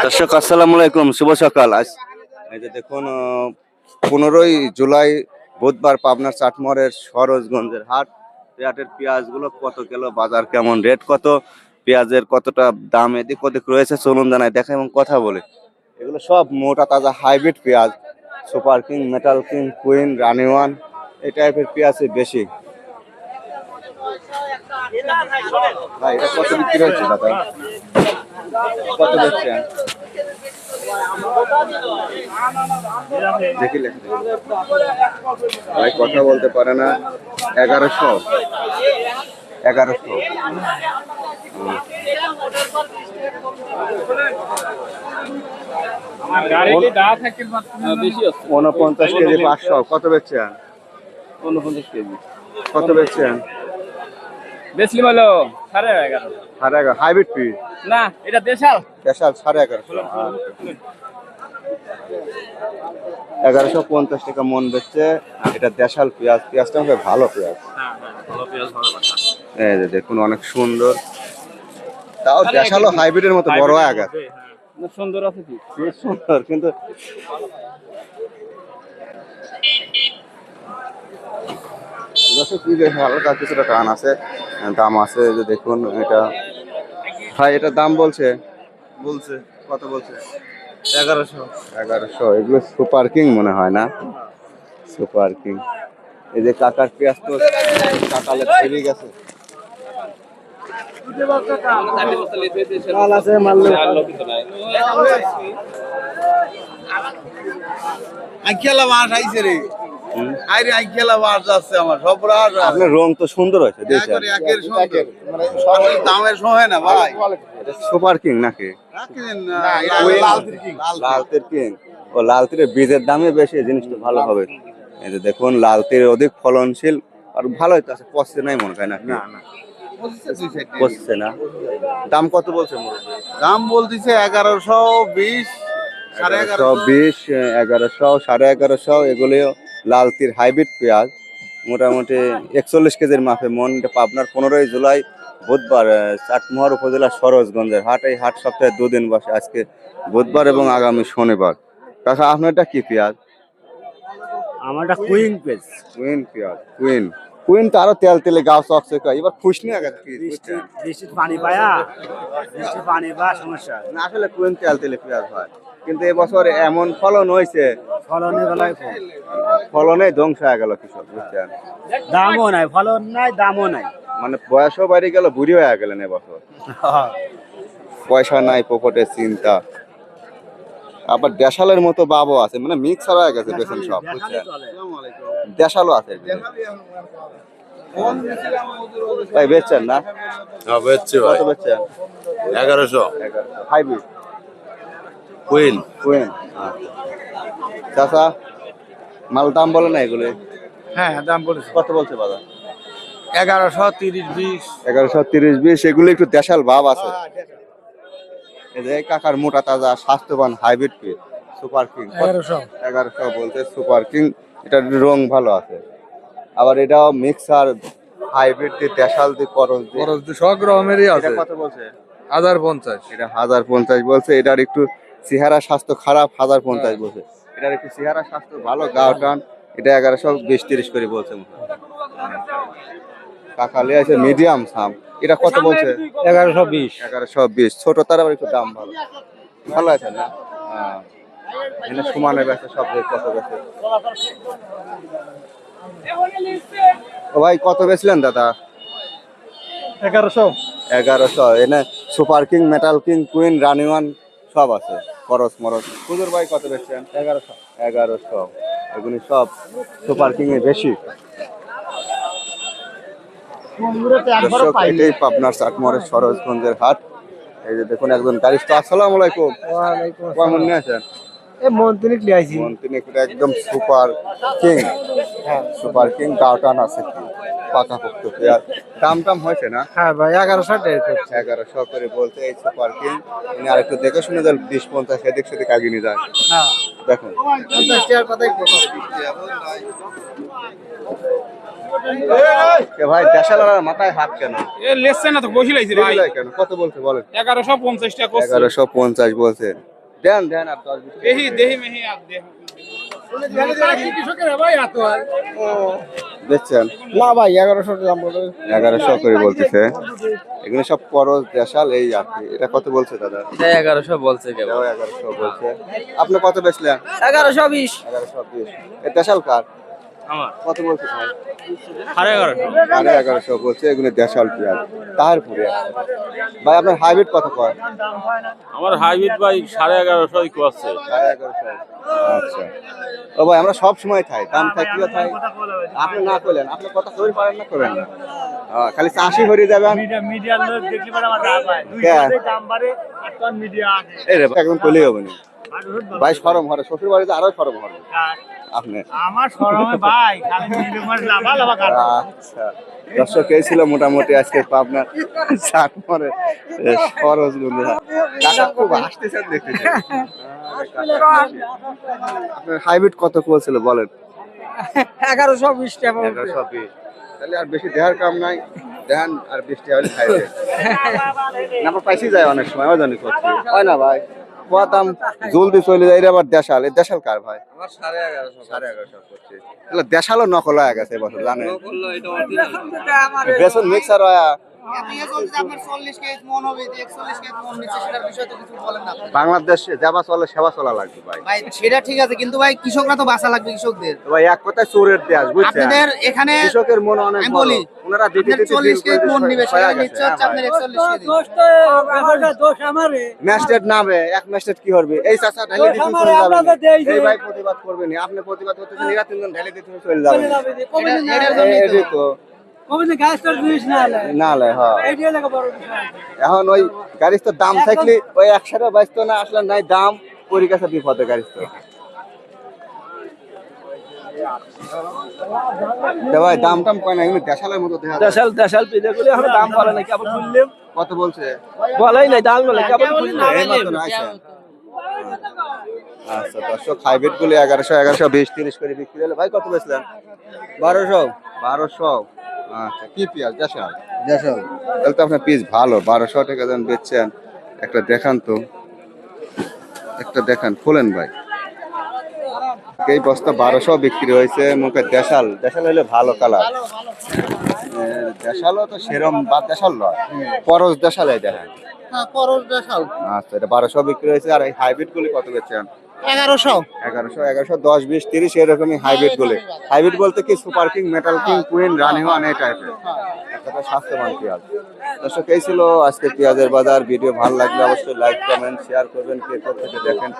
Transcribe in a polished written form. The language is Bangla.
দর্শক আসসালামু আলাইকুম, শুভ সকাল। আজ এই যে দেখুন 15ই জুলাই বুধবার পাবনার চাটমোহরের সরোজগঞ্জের হাট। হাটের পেঁয়াজগুলো কত কিলো, বাজার কেমন, রেট কত, পেঁয়াজের কতটা দাম এদিক ওদিক রয়েছে চলুন জানাই দেখা এবং কথা বলে। এগুলো সব মোটা তাজা হাইব্রিড পেঁয়াজ, super king, metal king, queen, Rani one এই টাইপের পেঁয়াজই বেশি। ভাই এটা কত বিক্রি হচ্ছে দাদা, কত বেচছেন? দেখি ভাই কথা বলতে পারে না। 1100 1100 49 কেজি 500 কত বেচছেন? 49 কেজি কত বেচছেন? বেসলিম হলো 11.5 11.5 হাইব্রিড পিস না, এটা দেশাল দেশাল 1150 1150 টাকা মন বেচছে। এটা দেশাল পেঁয়াজ, পেঁয়াজটা অনেক ভালো পেঁয়াজ। এই যে দেখুন অনেক সুন্দর, তাও দেশাল হাইব্রিডের মতো বড় হয়ে গেছে। সুন্দর আছে কি সুন্দর, কিন্তু হালকা কিছুটা টান আছে, দাম আছে। যে দেখুন এটা ভাই, এটা দাম বলছে কত বলছে? 1100 এগুলো সুপার কিং মনে হয় না? Super king. এই যে কাকার পেঁয়াজ তো কাকালে ফেরে গেছে। আপনার রং তো সুন্দর হয়েছে, দামের সময় না ভাই। সুপার কিং নাকি লালতির কিং? ও লালতির বীজের দামে বেশি, জিনিসটা ভালো হবে। এই যে দেখুন লালতির অধিক ফলনশীল আর ভালোই তো আছে, পচছে নাই মনে হয় না? পচছে না। দাম কত বলছে? দাম বলতেছে 1120 1120 1100 1150 এগুলো লালতির হাইব্রিড পেঁয়াজ। মোটামুটি 41 কেজির মাপে মন। এটা পাবনার 15ই জুলাই বুধবার চাটমোহর উপজেলা সরোজগঞ্জের হাট। এই হাট সপ্তাহে 2 দিন বসে, আজকে বুধবার এবং আগামী শনিবার। কাকা আপনারটা কি পেঁয়াজ? আমারটা কুইন পেজ। কুইন পেঁয়াজ, কুইন কুইন তো আরো তেল তেলে গাছ চকচে করে। এবার খুশনি আগে বৃষ্টির পানি পায়া, বৃষ্টির পানি পাওয়া সমস্যা না, আসলে কুইন তেল তেলে পেঁয়াজ হয়, কিন্তু এবছর এমন ফলন হয়েছে, ফলনের বেলায় ফলনে ধ্বংস হয়ে গেল কৃষক, বুঝছেন? দামও নাই, ফলন নাই, দামও নাই। মানে বয়সও বাড়ি গেল, বুড়ি হয়ে গেলেন এবছর। পয়সা নাই, পকেটে চিন্তা। আবার দেশালের মতো বাবু আছে, মানে মিক্সার হয়ে গেছে বেতন সব, বুঝছেন? দেশালও আছে। ভাই বেচছেন না? কত বেচছেন? 1100 হাইব্রিড কুইন কুইন। চাচা মাল দাম বলে না এগুলো? হ্যাঁ দাম বলেছে কত বলছে বাজার? 1130 20 1130 20 এগুলো একটু দেশাল ভাব আছে। এই যে কাকার মোটা তাজা স্বাস্থ্যবান হাইব্রিড পেঁয়াজ সুপার কিং 1100 বলতে। সুপার কিং এটার রং ভালো আছে। আবার এটাও মিক্সার হাইব্রিড দিয়ে দেশাল দিয়ে করজ দিয়ে সব রকমেরই আছে। এটা কত বলছে? 1050 এটা 1050 বলছে। এটার একটু চেহারা স্বাস্থ্য খারাপ, 1050 বলছে। এটার একটু চেহারা স্বাস্থ্য ভালো, গাও টান। এটা 1120-30 করে বলছে। কাকালে আছে মিডিয়াম সাম। এটা কত বলছে? 1120। 1120 ছোট, তার আবার একটু দাম ভালো। ভালো আছে না? হ্যাঁ, এখানে সমানে বেচে সব। কত বেচে? ও ভাই কত বেচলেন দাদা? 1100 এনে super king, metal king, queen, Rani one সব আছে, করস মরস। হুজুর ভাই কত বেচছেন? 1100 এগুলি সব সুপার কিং এ বেশি। দর্শক এটাই পাবনার চাটমোহরের সরোজগঞ্জের হাট। এই যে দেখুন একজন গাড়িস্ট। আসসালামু আলাইকুম। কেমন নিয়ে আছেন? একদম সুপার কিং। সুপার কিং গাওটান আছে কি পাকা পোক্ত পেঁয়াজ। দাম টাম হয়েছে না? হ্যাঁ ভাই 1100 করে বলতে। এই সুপার কিং আর একটু দেখে শুনে যান, 20-50 এদিক সেদিক আগে নিয়ে যায়। দেখুন এ ভাই দেশাল আর মাথায় হাত কেন? এ লেসছে না তো বসে লাইছি ভাই এগুলাই কেন? কত বলছে বলেন? 1150 টাকা করছে 1150 বলছে। দেন দেন আর 10 20 দেহি দেহি মেহি আর দেহি দেখছেন না ভাই 1100 দাম বলে 1100 করে বলতেছে। এগুলো সব করজ দেশাল এই আর কি। এটা কত বলছে দাদা? 1100 বলছে কেবল। এটাও 1100 বলছে। আপনি কত বেচলেন? 1120 1120। এ দেশাল কার? আমার কত বলছে ভাই? 1150 1150 বলছে। এগুলো দেশাল পেঁয়াজ তাহারপুরে আছে। ভাই আপনার হাইব্রিড কত কয়? আমার হাইব্রিড ভাই 1150 করছে 1150। আচ্ছা ও ভাই আমরা সব সময় খাই, দাম থাকিও খাই। আপনি না করলেন, আপনি কথা কই পারেন না করেন না। খালি চাষি হয়ে যাবেন। মিডিয়ার লোক দেখলি পরে আমার রাগ হয় হ্যাঁ। দাম বাড়ে আর কোন মিডিয়া আছে এই রে একদম কইলেই হবে না ভাই, শরম হরে শ্বশুর বাড়িতে আরো শরম হরে আপনি। আমার শরমে ভাই খালি মিডিয়া মার লাভা লাভা কাট আচ্ছা দর্শক এই ছিল মোটামুটি আজকে আপনার চাটমরে খরচ গুলো। কাকা খুব আসতেছেন দেখতেছেন। আপনার হাইব্রিড কত বলছিল বলেন? 1120 টাকা 1120। তাহলে আর বেশি দেহার কাম নাই, দেন আর 20 টাকা হলে খাইবে না। আমার পাইছি যায় অনেক সময়, ওই জন্য করছি হয় না ভাই। কোয়া দাম জলদি চলে যায়। আবার দেশাল, এই দেশাল কার ভাই? আমার 1150 1150 করছে। তাহলে দেশালও নকল হয়ে গেছে এবছর জানেন। বেসন মিক্সার হয়। বাংলাদেশে যাবা চলে সেবা চলা লাগবে ভাই। ভাই সেটা ঠিক আছে কিন্তু ভাই কৃষকরা তো বাঁচা লাগবে কৃষকদের। তো ভাই এক কথায় চোরের দেশ বুঝছেন। আপনাদের এখানে কৃষকের মন অনেক আমি বড়। বলি, ওনারা দিতে আপনার দিতে 40 কেজি মন নিবে সেটা নিচ্ছে হচ্ছে আপনার 41 কেজি। ম্যাস্টেড নামে এক ম্যাস্টেড কি করবে? এই চাচা ঢালি দিতে চলে যাবে। এই ভাই প্রতিবাদ করবে না, আপনি প্রতিবাদ করতেছেন, এরা তিনজন ঢালি দিতে চলে যাবে। এটার জন্যই তো। এই তো না লে হ্যাঁ। এখন ওই গাড়ির তো দাম থাকলে ওই 100 বাঁচতো না, আসলে নাই দাম পরি কাছে বিপদে গাড়ির তো। ভাই দাম টাম কয় না, এগুলো দেশালের মতো দেখা যায়। দেশাল পিদে গুলো এখন দাম বলে না কেবল বললাম কত বলছে? বলাই নাই দাম বলে কেবল বললাম এই মাত্র আইছে। আচ্ছা দর্শক হাইব্রিড গুলো 1100 1120 30 করে বিক্রি হলো। ভাই কত বেচলেন? 1200। আচ্ছা কি পেঁয়াজ? দেশাল। তাহলে তো আপনার পিস ভালো, 1200 টাকা দাম বেচছেন। একটা দেখান তো, একটা দেখান, খোলেন ভাই। এই বস্তা 1200 বিক্রি হয়েছে। মুখে দেশাল হলে ভালো কালার। দেশালও তো সেরম বা দেশাল নয়, পরশ দেশাল এই দেখেন। হ্যাঁ করজ দেশাল আচ্ছা এটা 1200 বিক্রি হয়েছে। আর এই হাইব্রিড গুলি কত বেচছেন? 1100 1100 10 20 30 এরকমই হাইব্রিড গুলি। হাইব্রিড বলতে কি super king, metal king, queen, Rani one এই টাইপের। একটা স্বাস্থ্যবান পেঁয়াজ। দর্শক এই ছিল আজকে পেঁয়াজের বাজার। ভিডিও ভালো লাগলে অবশ্যই লাইক কমেন্ট শেয়ার করবেন। কে কোথা থেকে দেখেন